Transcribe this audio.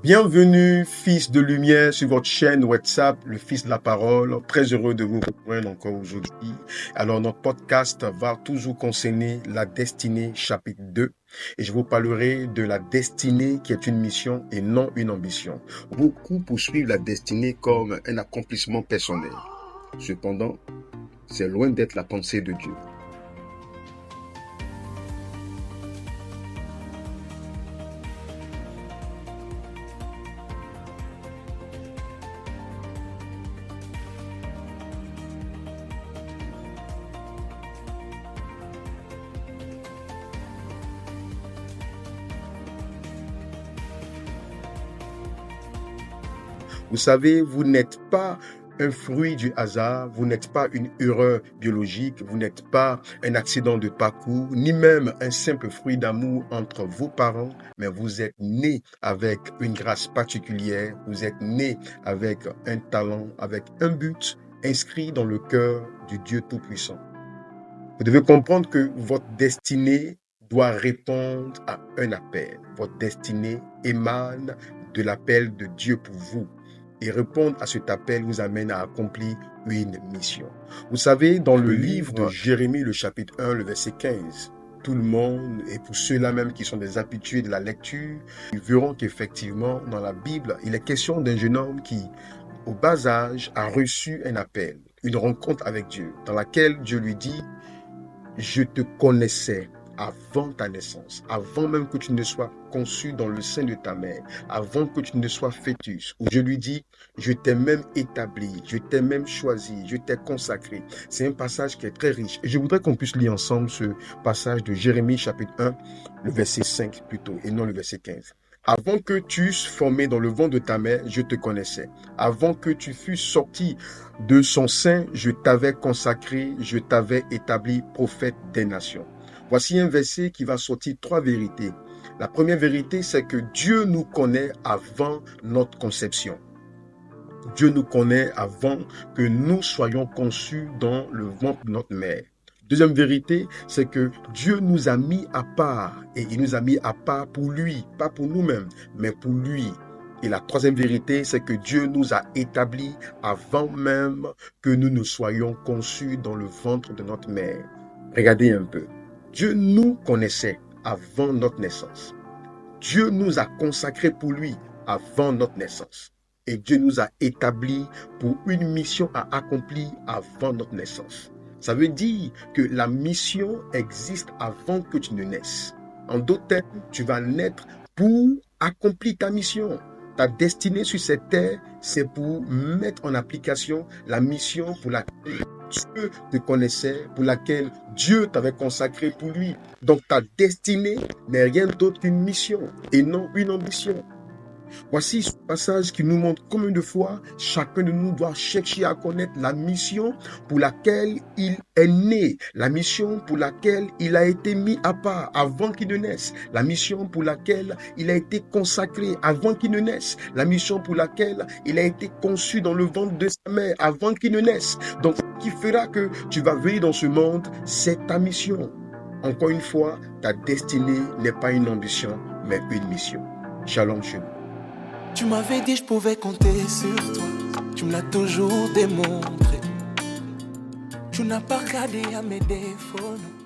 Bienvenue, fils de lumière, sur votre chaîne WhatsApp, le Fils de la parole. Très heureux de vous rejoindre encore aujourd'hui. Alors, notre podcast va toujours concerner la destinée, chapitre 2. Et je vous parlerai de la destinée qui est une mission et non une ambition. Beaucoup poursuivent la destinée comme un accomplissement personnel. Cependant, c'est loin d'être la pensée de Dieu. Vous savez, vous n'êtes pas un fruit du hasard, vous n'êtes pas une erreur biologique, vous n'êtes pas un accident de parcours, ni même un simple fruit d'amour entre vos parents, mais vous êtes né avec une grâce particulière, vous êtes né avec un talent, avec un but inscrit dans le cœur du Dieu Tout-Puissant. Vous devez comprendre que votre destinée doit répondre à un appel. Votre destinée émane de l'appel de Dieu pour vous. Et répondre à cet appel vous amène à accomplir une mission. Vous savez, dans le livre de Jérémie, le chapitre 1, le verset 15, tout le monde, et pour ceux-là même qui sont des habitués de la lecture, ils verront qu'effectivement, dans la Bible, il est question d'un jeune homme qui, au bas âge, a reçu un appel, une rencontre avec Dieu, dans laquelle Dieu lui dit: je te connaissais avant ta naissance, avant même que tu ne sois conçu dans le sein de ta mère, avant que tu ne sois fœtus. Où je lui dis, je t'ai même établi, je t'ai même choisi, je t'ai consacré. C'est un passage qui est très riche. Et je voudrais qu'on puisse lire ensemble ce passage de Jérémie chapitre 1, le verset 5 plutôt, et non le verset 15. Avant que tu fusses formé dans le ventre de ta mère, je te connaissais. Avant que tu fusses sorti de son sein, je t'avais consacré, je t'avais établi prophète des nations. Voici un verset qui va sortir trois vérités. La première vérité, c'est que Dieu nous connaît avant notre conception. Dieu nous connaît avant que nous soyons conçus dans le ventre de notre mère. Deuxième vérité, c'est que Dieu nous a mis à part, et il nous a mis à part pour lui, pas pour nous-mêmes, mais pour lui. Et la troisième vérité, c'est que Dieu nous a établis avant même que nous ne soyons conçus dans le ventre de notre mère. Regardez un peu. Dieu nous connaissait avant notre naissance. Dieu nous a consacrés pour lui avant notre naissance. Et Dieu nous a établis pour une mission à accomplir avant notre naissance. Ça veut dire que la mission existe avant que tu ne naisses. En d'autres termes, tu vas naître pour accomplir ta mission. Ta destinée sur cette terre, c'est pour mettre en application la mission pour laquelle Dieu te connaissait, pour laquelle Dieu t'avait consacré pour lui. Donc ta destinée n'est rien d'autre qu'une mission et non une ambition. Voici ce passage qui nous montre combien de fois chacun de nous doit chercher à connaître la mission pour laquelle il est né, la mission pour laquelle il a été mis à part avant qu'il ne naisse, la mission pour laquelle il a été consacré avant qu'il ne naisse, la mission pour laquelle il a été conçu dans le ventre de sa mère avant qu'il ne naisse. Donc, ce qui fera que tu vas venir dans ce monde, c'est ta mission. Encore une fois, ta destinée n'est pas une ambition, mais une mission. Shalom chez nous. Tu m'avais dit je pouvais compter sur toi, tu me l'as toujours démontré. Tu n'as pas regardé à mes défauts, non.